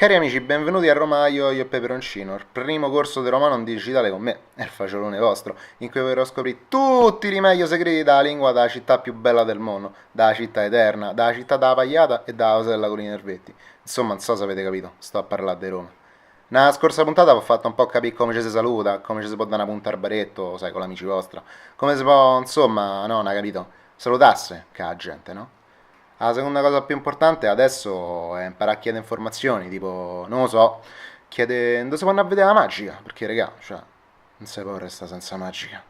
Cari amici, benvenuti a Roma Io e Peperoncino, il primo corso di romano digitale con me, è il faciolone vostro, in cui verrò a scoprire tutti i meglio segreti della lingua della città più bella del mondo, dalla città eterna, dalla città della pagliata e dalla cosa della colina Ervetti. Insomma, non so se avete capito, sto a parlare di Roma. Nella scorsa puntata vi ho fatto un po' capire come ci si saluta, come ci si può dare una punta al baretto, sai, con l'amici vostra, come si può, insomma, no, non hai capito, salutasse, che la gente, no? La seconda cosa più importante adesso è imparare a chiedere informazioni, tipo, non lo so, chiede dove si può andare a vedere la magica, perché regà, cioè, non si può restare senza magica.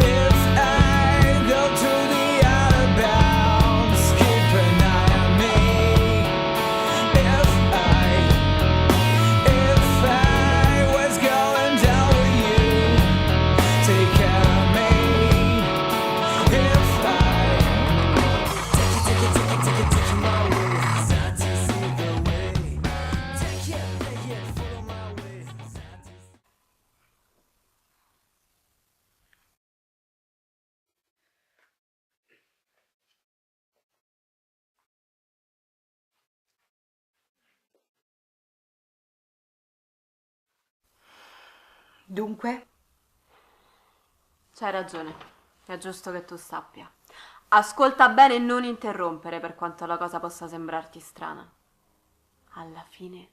If I go to the outer bounds, keep an eye on me. If I was going down with you, take care of me. If I take it my way, Santa see the way. Take it, follow my way. Dunque? C'hai ragione, è giusto che tu sappia. Ascolta bene e non interrompere per quanto la cosa possa sembrarti strana. Alla fine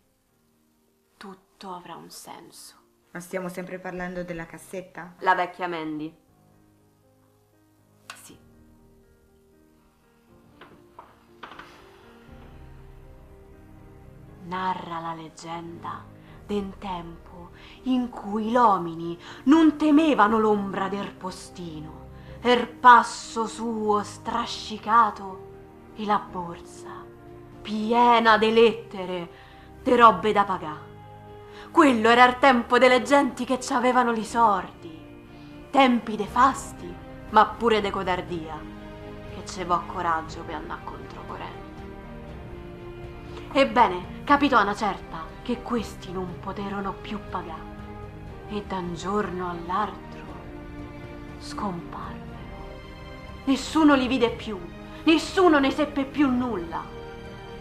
tutto avrà un senso. Ma stiamo sempre parlando della cassetta? La vecchia Mandy. Sì. Narra la leggenda d'un tempo in cui l'omini non temevano l'ombra del postino, er passo suo strascicato e la borsa piena de lettere, de robe da pagà. Quello era il tempo delle genti che c'avevano li sordi, tempi de fasti, ma pure de codardia, che ce vo coraggio per andare controcorrente. Ebbene, capitò una certa che questi non poterono più pagare e da un giorno all'altro scomparvero. Nessuno li vide più, nessuno ne seppe più nulla.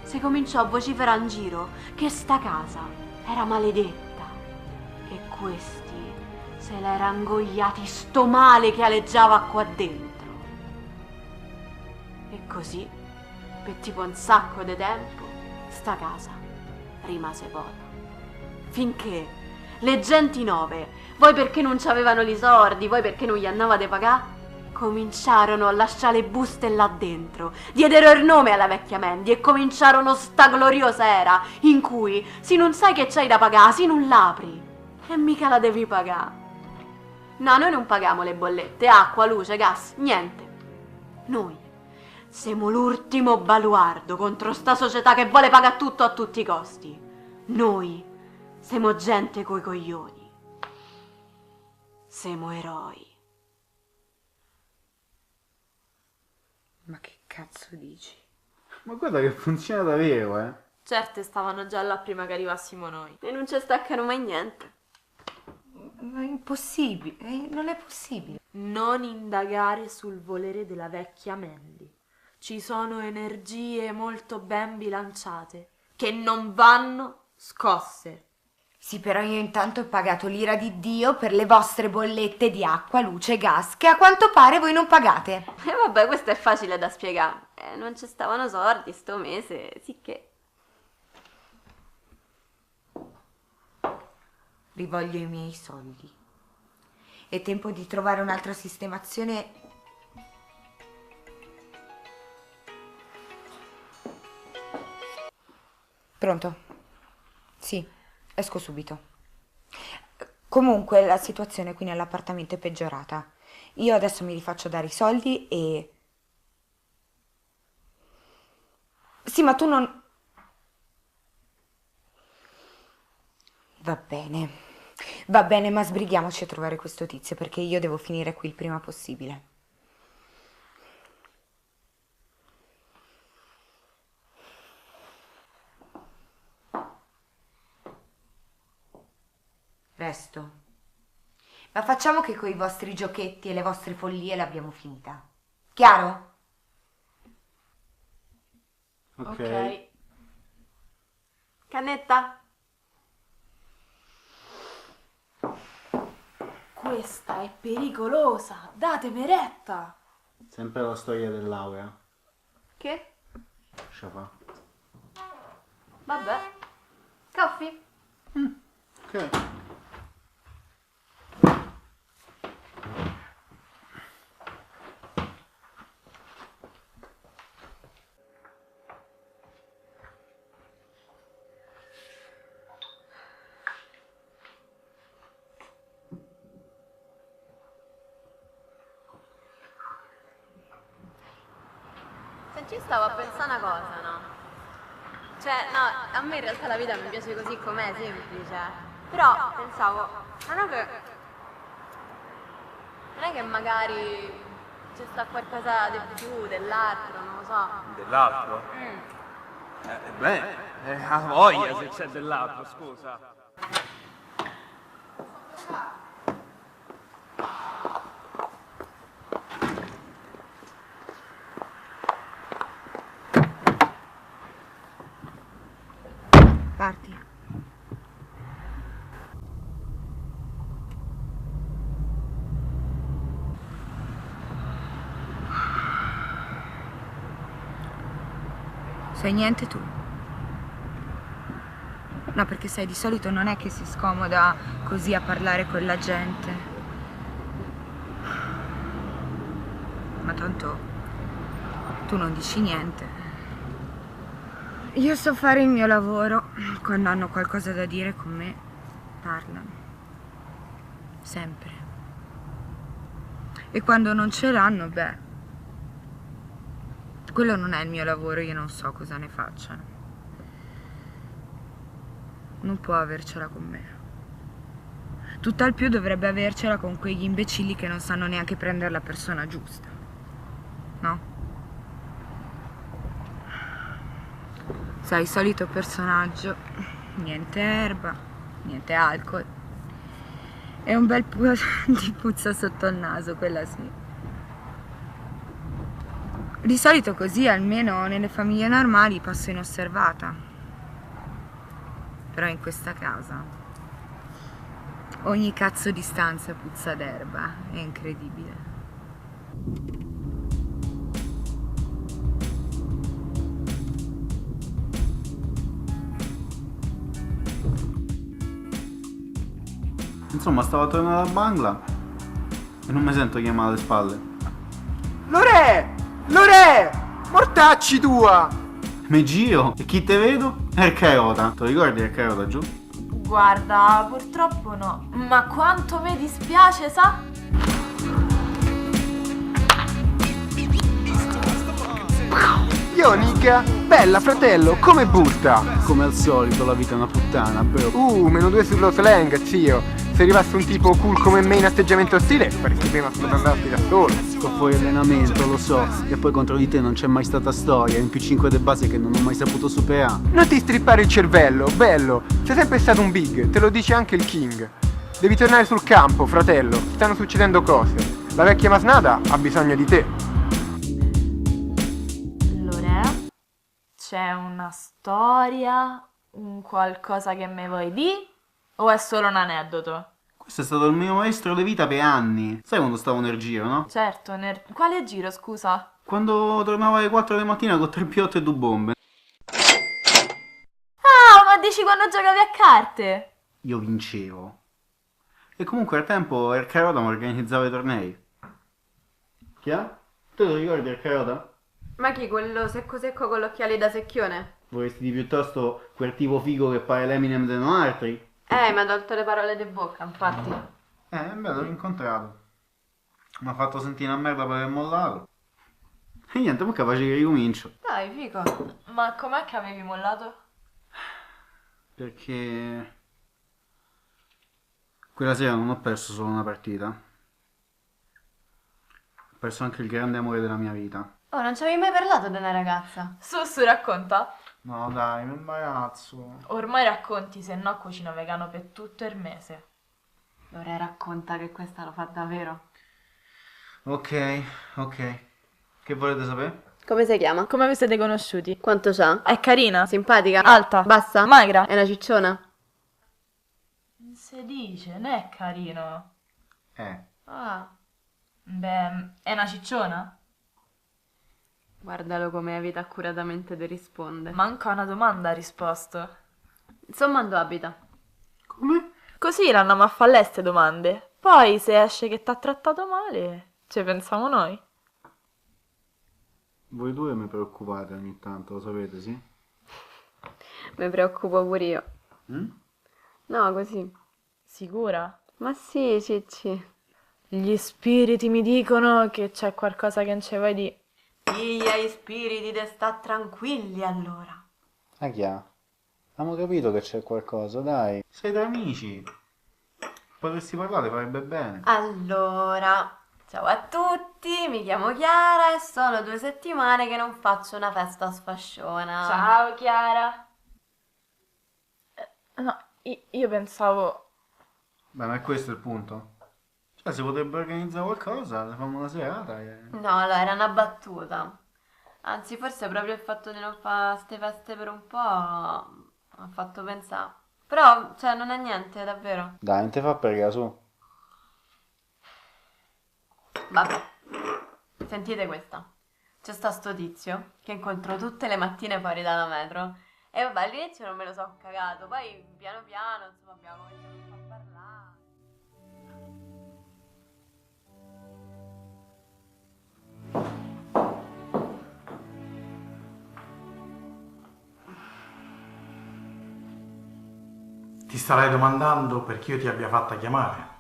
Si cominciò a vociferare in giro che sta casa era maledetta e questi se l'era ingoiati sto male che aleggiava qua dentro. E così, per tipo un sacco di tempo, sta casa rimase vuota. Finché le genti nove, voi perché non c'avevano i sordi, voi perché non gli andavate pagà, cominciarono a lasciare le buste là dentro, diedero il nome alla vecchia Mandy e cominciarono sta gloriosa era in cui se non sai che c'hai da pagare, se non l'apri e mica la devi pagare. No, noi non paghiamo le bollette, acqua, luce, gas, niente. Noi siamo l'ultimo baluardo contro sta società che vuole pagare tutto a tutti i costi. Noi siamo gente coi coglioni. Siamo eroi. Ma che cazzo dici? Ma guarda che funziona davvero, eh. Certe stavano già là prima che arrivassimo noi. E non ci staccano mai niente. Ma è impossibile, non è possibile. Non indagare sul volere della vecchia Mandy. Ci sono energie molto ben bilanciate che non vanno scosse. Sì, però io intanto ho pagato l'ira di Dio per le vostre bollette di acqua, luce e gas, che a quanto pare voi non pagate. E vabbè, questo è facile da spiegare. Non ci stavano sordi sto mese, sicché. Rivoglio i miei soldi. È tempo di trovare un'altra sistemazione. Pronto? Sì, esco subito. Comunque la situazione qui nell'appartamento è peggiorata. Io adesso mi rifaccio dare i soldi e... Sì, ma tu non... Va bene, ma sbrighiamoci a trovare questo tizio perché io devo finire qui il prima possibile. presto. Ma facciamo che coi vostri giochetti e le vostre follie l'abbiamo finita. Chiaro? Ok. Cannetta? Questa è pericolosa, datemi retta. Sempre la storia dell'Aurea. Che? Lascia fa. Vabbè. Coffee? Ok. Ci stavo a pensare una cosa, no? Cioè, no, a me in realtà la vita mi piace così com'è, semplice. Però pensavo, ma no che... Non è che magari c'è sta qualcosa di più, dell'altro, non lo so. Dell'altro? Ha voglia se c'è dell'altro, scusa. Parti. Sai niente tu? No, perché sai, di solito non è che si scomoda così a parlare con la gente. Ma tanto tu non dici niente. Io so fare il mio lavoro. Quando hanno qualcosa da dire con me, parlano. Sempre. E quando non ce l'hanno, beh, quello non è il mio lavoro, io non so cosa ne facciano. Non può avercela con me. Tutt'al più dovrebbe avercela con quegli imbecilli che non sanno neanche prendere la persona giusta. No? Sai, il solito personaggio, niente erba, niente alcol e un bel po' di puzza sotto il naso, quella sì. Di solito così, almeno nelle famiglie normali, passo inosservata. Però in questa casa ogni cazzo di stanza puzza d'erba, è incredibile. Insomma, stavo tornando a Bangla e non mi sento chiamare alle spalle. Lore! Lore! Mortacci tua! Mi giro e chi te vedo? È il Carota. Te lo ricordi il Carota giù? Guarda, purtroppo no. Ma quanto mi dispiace, sa? Yo, nigga! Bella, fratello, come butta? Come al solito la vita è una puttana, però. -2 sullo slang, zio. Se arrivasse un tipo cool come me in atteggiamento ostile, faresti prima solo andarti da solo. Sto fuori allenamento, lo so. E poi contro di te non c'è mai stata storia. In più 5 de base che non ho mai saputo superare. Non ti strippare il cervello, bello. Sei sempre stato un big, te lo dice anche il king. Devi tornare sul campo, fratello. Stanno succedendo cose. La vecchia masnada ha bisogno di te. Lore, c'è una storia, un qualcosa che mi vuoi dire? O è solo un aneddoto? Questo è stato il mio maestro di vita per anni. Sai quando stavo nel giro, no? Certo, quale giro, scusa? Quando tornavo alle 4 di mattina con 3 piotte e 2 bombe. Ah, ma dici quando giocavi a carte? Io vincevo. E comunque al tempo il Carota mi organizzava i tornei. Chi è? Tu lo ricordi il Carota? Ma chi, quello secco secco con gli occhiali da secchione? Vorresti di piuttosto quel tipo figo che pare l'Eminem de non altri? Mi ha tolto le parole di bocca, infatti. Beh, l'ho incontrato. Mi ha fatto sentire una merda per aver mollato. E niente, poi capace che ricomincio. Dai, figo. Ma com'è che avevi mollato? Perché quella sera non ho perso solo una partita. Ho perso anche il grande amore della mia vita. Oh, non ci avevi mai parlato di una ragazza? Su, racconta. No dai, mi imbarazzo. Ormai racconti, se no cucino vegano per tutto il mese. Ora racconta che questa lo fa davvero. Ok. Che volete sapere? Come si chiama? Come vi siete conosciuti? Quanto c'ha? È carina? Simpatica? Alta? Bassa? Magra? È una cicciona? Non si dice, non è carino. Ah, Beh, è una cicciona? guardalo come evita accuratamente di rispondere. Manca una domanda ha risposto. Insomma, dove abita? Come? Così l'andiamo a fare queste domande. Poi se esce che t'ha trattato male, ci pensiamo noi. Voi due mi preoccupate ogni tanto, lo sapete, sì? Mi preoccupo pure io. Mm? No, così. Sicura? Ma sì, Cicci. Gli spiriti mi dicono che c'è qualcosa che non ci vuoi di. Digli agli spiriti di sta tranquilli allora. Ah, chi ha? Abbiamo capito che c'è qualcosa, dai. Sei tra amici. Potresti parlare, farebbe bene. Allora, ciao a tutti, mi chiamo Chiara e sono 2 settimane che non faccio una festa sfasciona. Ciao Chiara. No, io pensavo. Beh, ma è questo il punto? Cioè, si potrebbe organizzare qualcosa, ne facciamo una serata. No, allora, era una battuta. Anzi, forse proprio il fatto di non fare ste feste per un po' mi ha fatto pensare. Però, cioè, non è niente, davvero. Dai, non ti fa pregare, su. Vabbè, sentite questa. C'è sto tizio che incontro tutte le mattine fuori dalla metro. E vabbè, all'inizio non me lo so cagato, poi piano piano, insomma, abbiamo cominciato un po' a parlare. Ti starai domandando perché io ti abbia fatta chiamare.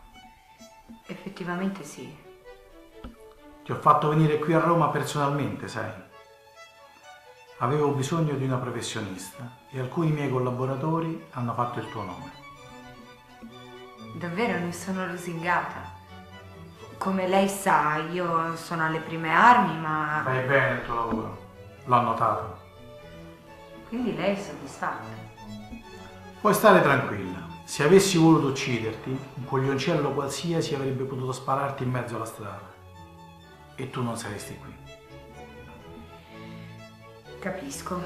Effettivamente sì. Ti ho fatto venire qui a Roma personalmente, sai. Avevo bisogno di una professionista e alcuni miei collaboratori hanno fatto il tuo nome. Davvero ne sono lusingata. Come lei sa, io sono alle prime armi, ma... Fai bene il tuo lavoro, l'ho notato. Quindi lei è soddisfatta. Puoi stare tranquilla. Se avessi voluto ucciderti, un coglioncello qualsiasi avrebbe potuto spararti in mezzo alla strada. E tu non saresti qui. Capisco.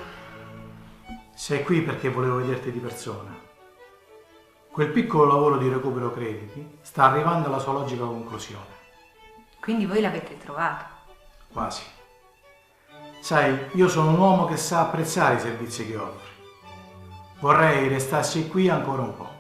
Sei qui perché volevo vederti di persona. Quel piccolo lavoro di recupero crediti sta arrivando alla sua logica conclusione. Quindi voi l'avete trovata. Quasi. Sai, io sono un uomo che sa apprezzare i servizi che offri. Vorrei restassi qui ancora un po'.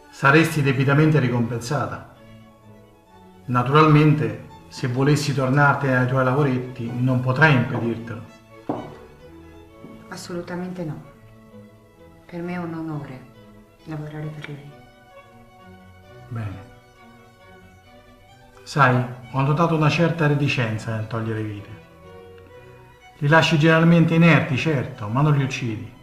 Saresti debitamente ricompensata. Naturalmente, se volessi tornartene ai tuoi lavoretti, non potrai impedirtelo. Assolutamente no. Per me è un onore lavorare per lei. Bene. Sai, ho notato una certa reticenza nel togliere vite. Li lasci generalmente inerti, certo, ma non li uccidi.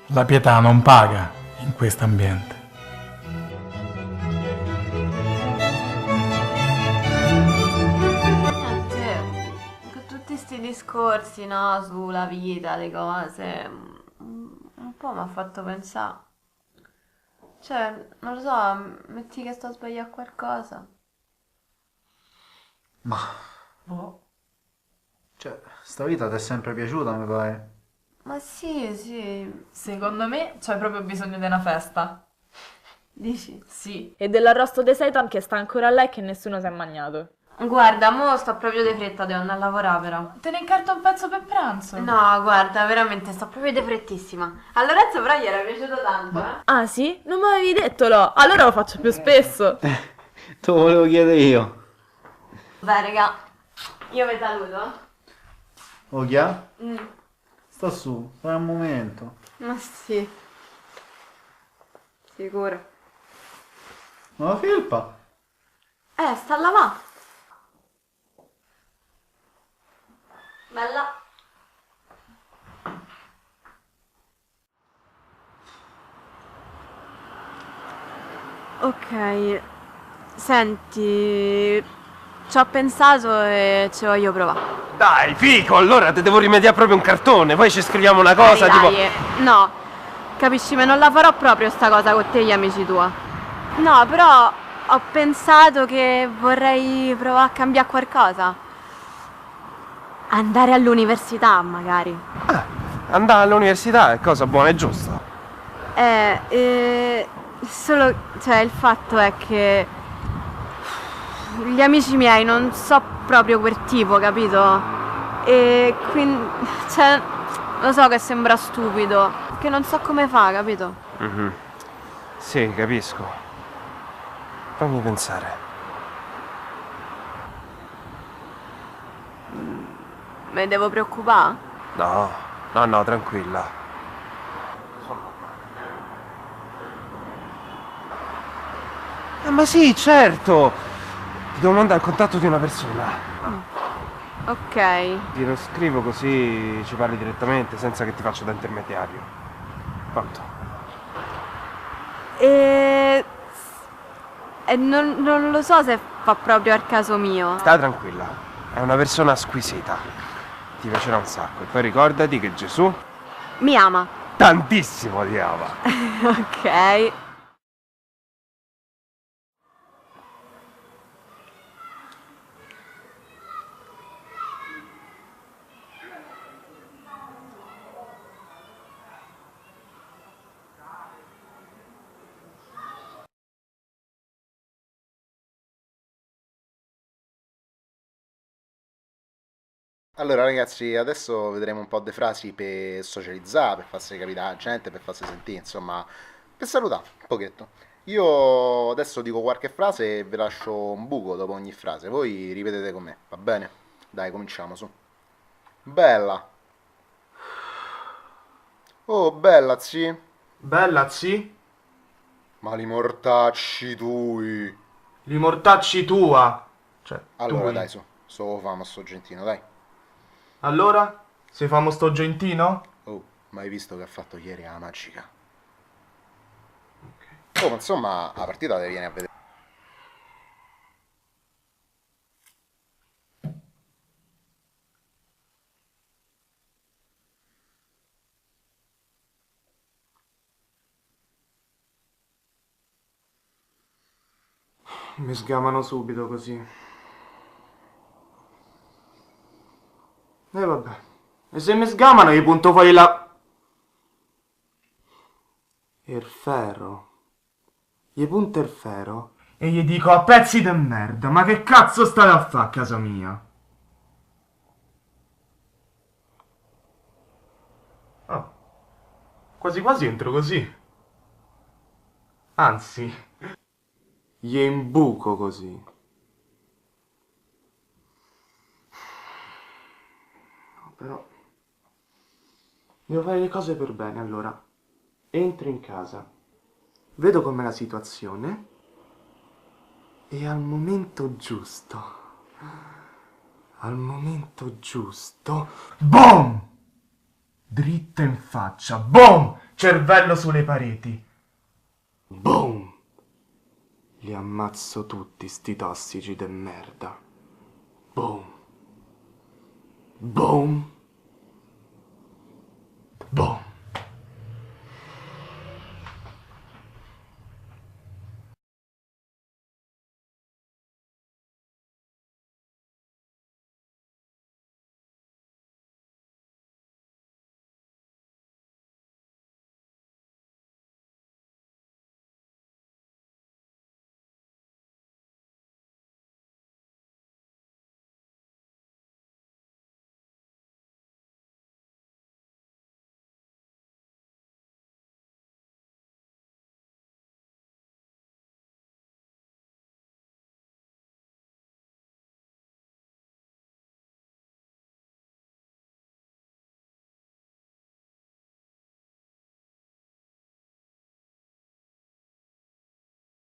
La pietà non paga in questo ambiente. Niente, con tutti sti discorsi, no, sulla vita, le cose, un po' mi ha fatto pensare. Cioè, non lo so, metti che sto sbagliando qualcosa. Ma... Boh. Cioè, sta vita ti è sempre piaciuta, mi pare. Ma sì, sì, Secondo me c'hai proprio bisogno di una festa. dici? Sì. E dell'arrosto di seitan che sta ancora là e che nessuno si è mangiato. Guarda, mo sto proprio di fretta, devo andare a lavorare però. Te ne incarto un pezzo per pranzo. No, guarda, veramente, sto proprio di frettissima. A Lorenzo però gli era piaciuto tanto, eh? Ah sì? Non mi avevi detto lo. Allora lo faccio più spesso. Te lo volevo chiedere io. Beh, raga, io vi saluto. Oh, chi ha? Mm. Sta su, fai un momento. Ma sì. Sicuro. Ma la felpa? Sta a lavare. Bella. Ok. Senti, ci ho pensato e ci voglio provare. Dai, fico, allora te devo rimediare proprio un cartone, poi ci scriviamo una cosa tipo... Dai, no, capisci, ma non la farò proprio sta cosa con te e gli amici tua. No, però ho pensato che vorrei provare a cambiare qualcosa. Andare all'università, magari. Andare all'università è cosa buona e giusta. Solo, cioè, il fatto è che gli amici miei non so proprio quel tipo, capito? E quindi, cioè, lo so che sembra stupido, che non so come fa, capito? Sì, capisco. Fammi pensare. Me devo preoccupare? No, tranquilla. Ma sì, certo! Ti devo mandare il contatto di una persona. Ok. Ti lo scrivo così ci parli direttamente senza che ti faccia da intermediario. Quanto? E non lo so se fa proprio al caso mio. Sta tranquilla, è una persona squisita. Ti piacerà un sacco. E poi ricordati che Gesù Mi ama. tantissimo ti ama. Ok. Allora ragazzi, adesso vedremo un po' di frasi per socializzare, per farsi capire la gente, per farsi sentire, insomma, per salutare un pochetto. Io adesso dico qualche frase e vi lascio un buco dopo ogni frase, voi ripetete con me, va bene? Dai, cominciamo, su. Bella. Oh, bella, zi. Bella, zi? Ma li mortacci tui. Li mortacci tua. Cioè, Allora, tui. dai, su, sto famo, sto gentino, dai. Allora? Se famo sto gentino? Oh, ma hai visto che ha fatto ieri la magica? Oh, ma insomma, la partita te viene a vedere. Mi sgamano subito così. E vabbè. E se mi sgamano gli punto fuori il ferro. Gli punto il ferro e gli dico a pezzi di merda, ma che cazzo state a fa a casa mia? Ah. Quasi quasi entro così. Anzi, gli imbuco così. Però devo fare le cose per bene, allora. Entro in casa, vedo com'è la situazione e al momento giusto, BOOM! Dritto in faccia, BOOM! Cervello sulle pareti. BOOM! Li ammazzo tutti sti tossici de merda. BOOM! BOOM!